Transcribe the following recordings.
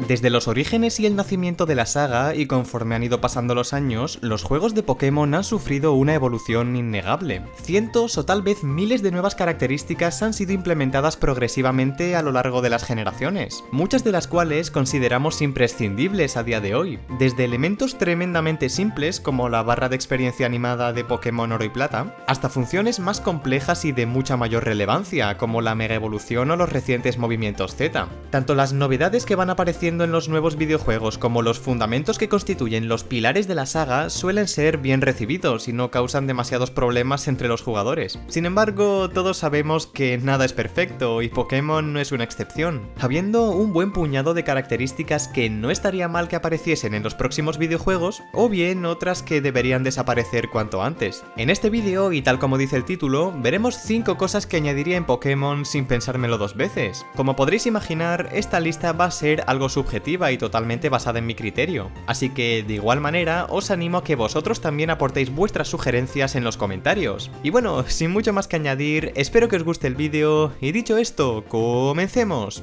Desde los orígenes y el nacimiento de la saga, y conforme han ido pasando los años, los juegos de Pokémon han sufrido una evolución innegable. Cientos o tal vez miles de nuevas características han sido implementadas progresivamente a lo largo de las generaciones, muchas de las cuales consideramos imprescindibles a día de hoy, desde elementos tremendamente simples como la barra de experiencia animada de Pokémon Oro y Plata, hasta funciones más complejas y de mucha mayor relevancia, como la Mega Evolución o los recientes movimientos Z. Tanto las novedades que van apareciendo en los nuevos videojuegos como los fundamentos que constituyen los pilares de la saga suelen ser bien recibidos y no causan demasiados problemas entre los jugadores. Sin embargo, todos sabemos que nada es perfecto y Pokémon no es una excepción, habiendo un buen puñado de características que no estaría mal que apareciesen en los próximos videojuegos, o bien otras que deberían desaparecer cuanto antes. En este vídeo, y tal como dice el título, veremos 5 cosas que añadiría en Pokémon sin pensármelo dos veces. Como podréis imaginar, esta lista va a ser algo subjetiva y totalmente basada en mi criterio, así que de igual manera os animo a que vosotros también aportéis vuestras sugerencias en los comentarios. Y bueno, sin mucho más que añadir, espero que os guste el vídeo y dicho esto, ¡comencemos!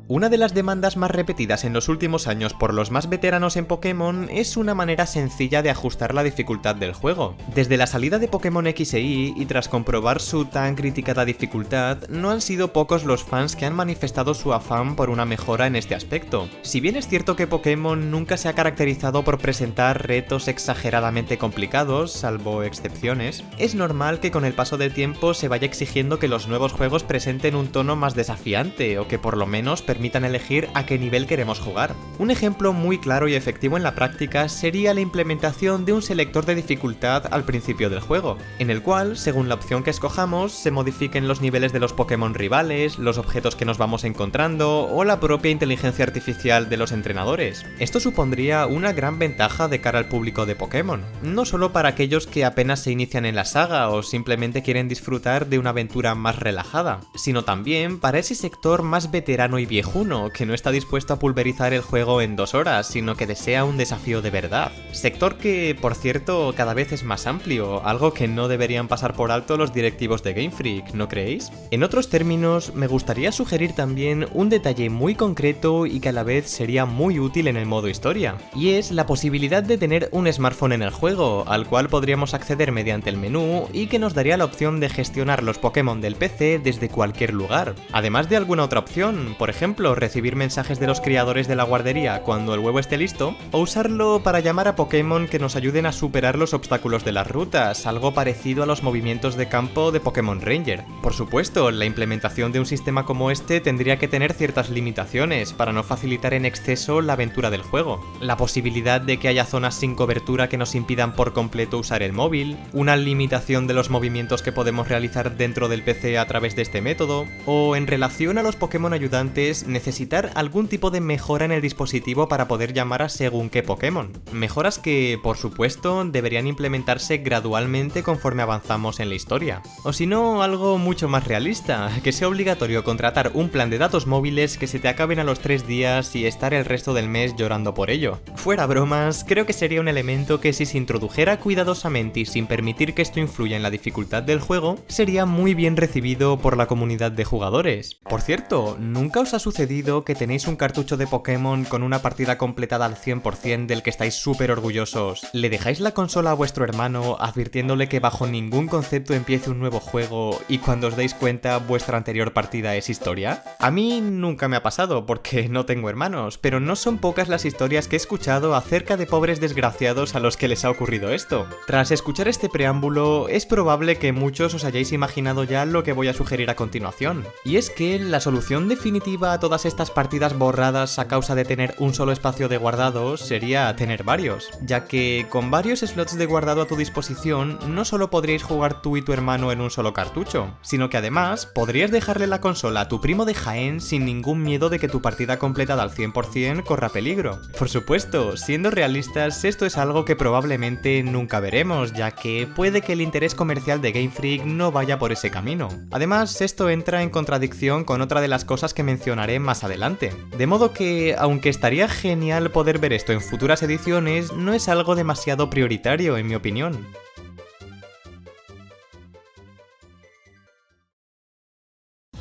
Una de las demandas más repetidas en los últimos años por los más veteranos en Pokémon es una manera sencilla de ajustar la dificultad del juego. Desde la salida de Pokémon X e Y y tras comprobar su tan criticada dificultad, no han sido pocos los fans que han manifestado su afán por una mejora en este aspecto. Si bien es cierto que Pokémon nunca se ha caracterizado por presentar retos exageradamente complicados, salvo excepciones, es normal que con el paso del tiempo se vaya exigiendo que los nuevos juegos presenten un tono más desafiante o que por lo menos permitan elegir a qué nivel queremos jugar. Un ejemplo muy claro y efectivo en la práctica sería la implementación de un selector de dificultad al principio del juego, en el cual, según la opción que escojamos, se modifiquen los niveles de los Pokémon rivales, los objetos que nos vamos encontrando o la propia inteligencia artificial de los entrenadores. Esto supondría una gran ventaja de cara al público de Pokémon, no solo para aquellos que apenas se inician en la saga o simplemente quieren disfrutar de una aventura más relajada, sino también para ese sector más veterano y viejo que no está dispuesto a pulverizar el juego en 2 horas, sino que desea un desafío de verdad. Sector que, por cierto, cada vez es más amplio, algo que no deberían pasar por alto los directivos de Game Freak, ¿no creéis? En otros términos, me gustaría sugerir también un detalle muy concreto y que a la vez sería muy útil en el modo historia, y es la posibilidad de tener un smartphone en el juego, al cual podríamos acceder mediante el menú y que nos daría la opción de gestionar los Pokémon del PC desde cualquier lugar, además de alguna otra opción, por ejemplo, recibir mensajes de los criadores de la guardería cuando el huevo esté listo, o usarlo para llamar a Pokémon que nos ayuden a superar los obstáculos de las rutas, algo parecido a los movimientos de campo de Pokémon Ranger. Por supuesto, la implementación de un sistema como este tendría que tener ciertas limitaciones para no facilitar en exceso la aventura del juego. La posibilidad de que haya zonas sin cobertura que nos impidan por completo usar el móvil, una limitación de los movimientos que podemos realizar dentro del PC a través de este método, o en relación a los Pokémon ayudantes, necesitar algún tipo de mejora en el dispositivo para poder llamar a según qué Pokémon. Mejoras que, por supuesto, deberían implementarse gradualmente conforme avanzamos en la historia. O si no, algo mucho más realista, que sea obligatorio contratar un plan de datos móviles que se te acaben a los 3 días y estar el resto del mes llorando por ello. Fuera bromas, creo que sería un elemento que si se introdujera cuidadosamente y sin permitir que esto influya en la dificultad del juego, sería muy bien recibido por la comunidad de jugadores. Por cierto, ¿nunca os ha sucedido que tenéis un cartucho de Pokémon con una partida completada al 100% del que estáis súper orgullosos? ¿Le dejáis la consola a vuestro hermano advirtiéndole que bajo ningún concepto empiece un nuevo juego y cuando os dais cuenta vuestra anterior partida es historia? A mí nunca me ha pasado porque no tengo hermanos, pero no son pocas las historias que he escuchado acerca de pobres desgraciados a los que les ha ocurrido esto. Tras escuchar este preámbulo, es probable que muchos os hayáis imaginado ya lo que voy a sugerir a continuación. Y es que la solución definitiva a todas estas partidas borradas a causa de tener un solo espacio de guardado sería tener varios, ya que con varios slots de guardado a tu disposición no solo podríais jugar tú y tu hermano en un solo cartucho, sino que además podrías dejarle la consola a tu primo de Jaén sin ningún miedo de que tu partida completada al 100% corra peligro. Por supuesto, siendo realistas, esto es algo que probablemente nunca veremos, ya que puede que el interés comercial de Game Freak no vaya por ese camino. Además, esto entra en contradicción con otra de las cosas que mencionaré más adelante. De modo que, aunque estaría genial poder ver esto en futuras ediciones, no es algo demasiado prioritario en mi opinión.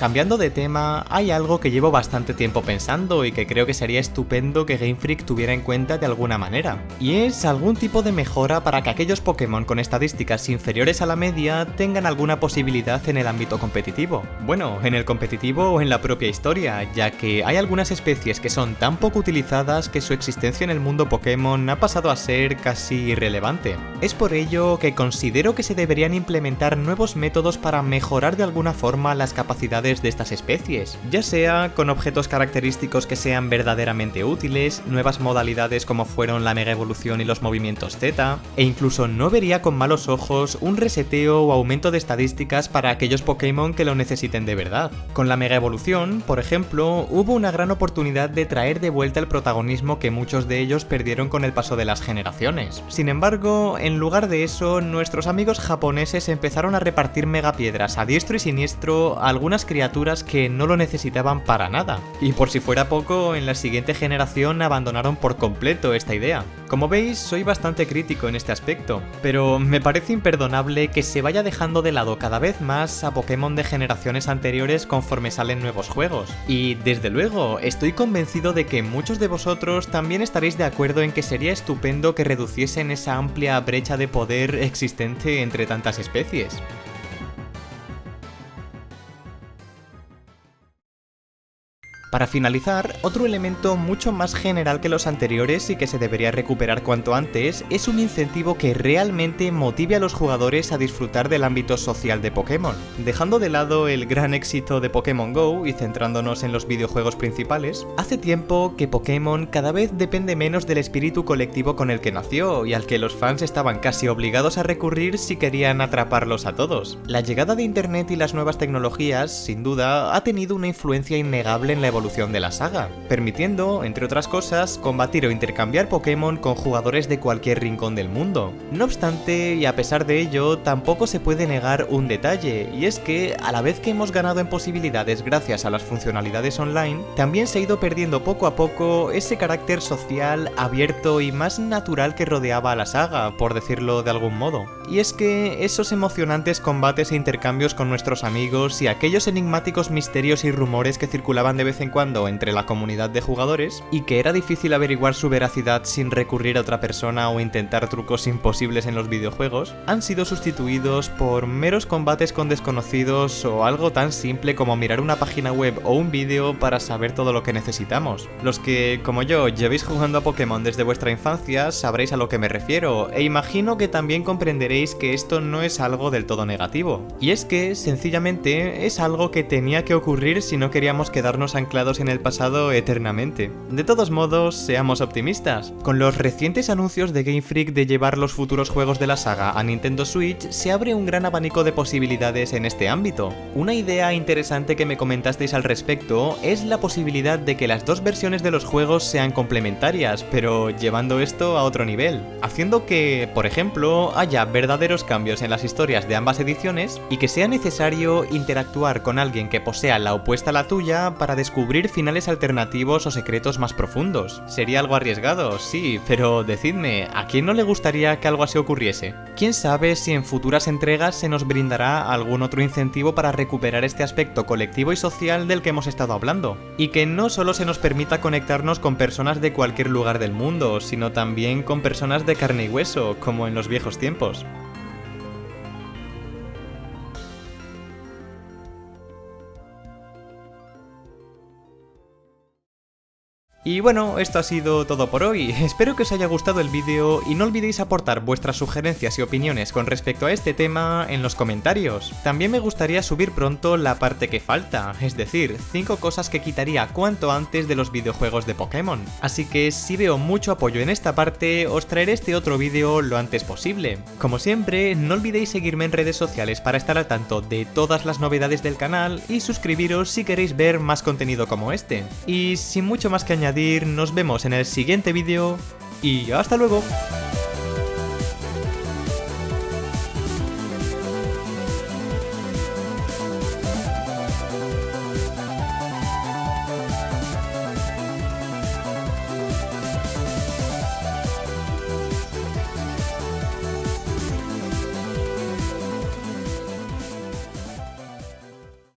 Cambiando de tema, hay algo que llevo bastante tiempo pensando y que creo que sería estupendo que Game Freak tuviera en cuenta de alguna manera, y es algún tipo de mejora para que aquellos Pokémon con estadísticas inferiores a la media tengan alguna posibilidad en el ámbito competitivo. Bueno, en el competitivo o en la propia historia, ya que hay algunas especies que son tan poco utilizadas que su existencia en el mundo Pokémon ha pasado a ser casi irrelevante. Es por ello que considero que se deberían implementar nuevos métodos para mejorar de alguna forma las capacidades de estas especies, ya sea con objetos característicos que sean verdaderamente útiles, nuevas modalidades como fueron la Mega Evolución y los movimientos Z, e incluso no vería con malos ojos un reseteo o aumento de estadísticas para aquellos Pokémon que lo necesiten de verdad. Con la Mega Evolución, por ejemplo, hubo una gran oportunidad de traer de vuelta el protagonismo que muchos de ellos perdieron con el paso de las generaciones. Sin embargo, en lugar de eso, nuestros amigos japoneses empezaron a repartir megapiedras a diestro y siniestro a algunas criaturas que no lo necesitaban para nada. Y por si fuera poco, en la siguiente generación abandonaron por completo esta idea. Como veis, soy bastante crítico en este aspecto, pero me parece imperdonable que se vaya dejando de lado cada vez más a Pokémon de generaciones anteriores conforme salen nuevos juegos. Y desde luego, estoy convencido de que muchos de vosotros también estaréis de acuerdo en que sería estupendo que reduciesen esa amplia brecha de poder existente entre tantas especies. Para finalizar, otro elemento mucho más general que los anteriores y que se debería recuperar cuanto antes es un incentivo que realmente motive a los jugadores a disfrutar del ámbito social de Pokémon. Dejando de lado el gran éxito de Pokémon GO y centrándonos en los videojuegos principales, hace tiempo que Pokémon cada vez depende menos del espíritu colectivo con el que nació y al que los fans estaban casi obligados a recurrir si querían atraparlos a todos. La llegada de Internet y las nuevas tecnologías, sin duda, ha tenido una influencia innegable en la evolución de la saga, permitiendo, entre otras cosas, combatir o intercambiar Pokémon con jugadores de cualquier rincón del mundo. No obstante, y a pesar de ello, tampoco se puede negar un detalle, y es que, a la vez que hemos ganado en posibilidades gracias a las funcionalidades online, también se ha ido perdiendo poco a poco ese carácter social, abierto y más natural que rodeaba a la saga, por decirlo de algún modo. Y es que esos emocionantes combates e intercambios con nuestros amigos y aquellos enigmáticos misterios y rumores que circulaban de vez en cuando entre la comunidad de jugadores, y que era difícil averiguar su veracidad sin recurrir a otra persona o intentar trucos imposibles en los videojuegos, han sido sustituidos por meros combates con desconocidos o algo tan simple como mirar una página web o un vídeo para saber todo lo que necesitamos. Los que, como yo, llevéis jugando a Pokémon desde vuestra infancia sabréis a lo que me refiero, e imagino que también comprenderéis que esto no es algo del todo negativo. Y es que, sencillamente, es algo que tenía que ocurrir si no queríamos quedarnos anclados en el pasado eternamente. De todos modos, seamos optimistas. Con los recientes anuncios de Game Freak de llevar los futuros juegos de la saga a Nintendo Switch, se abre un gran abanico de posibilidades en este ámbito. Una idea interesante que me comentasteis al respecto es la posibilidad de que las dos versiones de los juegos sean complementarias, pero llevando esto a otro nivel, haciendo que, por ejemplo, haya verdaderos cambios en las historias de ambas ediciones y que sea necesario interactuar con alguien que posea la opuesta a la tuya para descubrir finales alternativos o secretos más profundos. Sería algo arriesgado, sí, pero decidme, ¿a quién no le gustaría que algo así ocurriese? ¿Quién sabe si en futuras entregas se nos brindará algún otro incentivo para recuperar este aspecto colectivo y social del que hemos estado hablando? Y que no solo se nos permita conectarnos con personas de cualquier lugar del mundo, sino también con personas de carne y hueso, como en los viejos tiempos. Y bueno, esto ha sido todo por hoy. Espero que os haya gustado el vídeo y no olvidéis aportar vuestras sugerencias y opiniones con respecto a este tema en los comentarios. También me gustaría subir pronto la parte que falta, es decir, 5 cosas que quitaría cuanto antes de los videojuegos de Pokémon. Así que si veo mucho apoyo en esta parte, os traeré este otro vídeo lo antes posible. Como siempre, no olvidéis seguirme en redes sociales para estar al tanto de todas las novedades del canal y suscribiros si queréis ver más contenido como este. Y sin mucho más que añadir, nos vemos en el siguiente vídeo y ¡hasta luego!